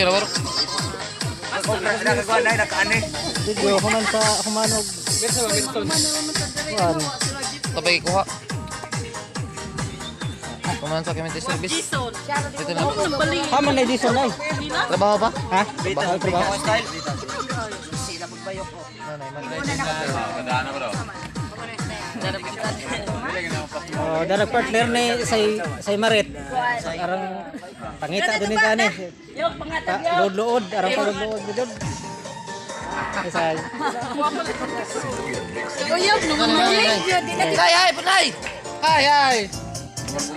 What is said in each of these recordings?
video na bro. Video human sa humanog. Kuan. Tapay kuha. Kumain sa community service. Dito na. Haman na dison ay. Trabaho pa? Ha? Trabaho. Oh, darag partner ni say Marit. Arang pangita din ni. Load arang load gud. Isay. Hay, punay. Hay.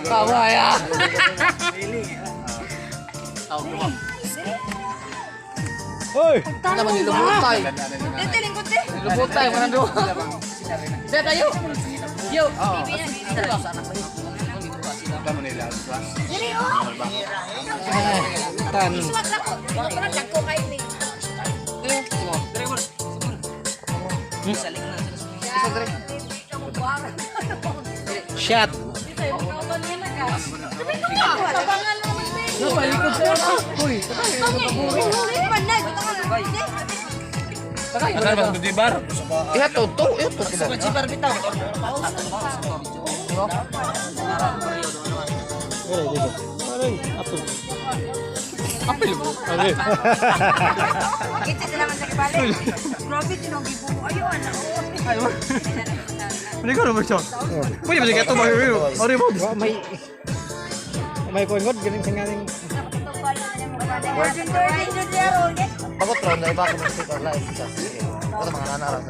Kaway ah. Hoy. Ano man nilubutay? Nilubutay man do. Dito tayo. Yo. Tan. Shot. Iya tutup, itu kita. Apa lu? Kita naman sa kibalik. Grabe, tinogi po. Ayun. Hindi ko naman siya. Pwede ba siya ito mag-review? May kuingod, ganun sa ngaling. Bagot ron, dahil bakit mag-sit online. Ito mga nanarang.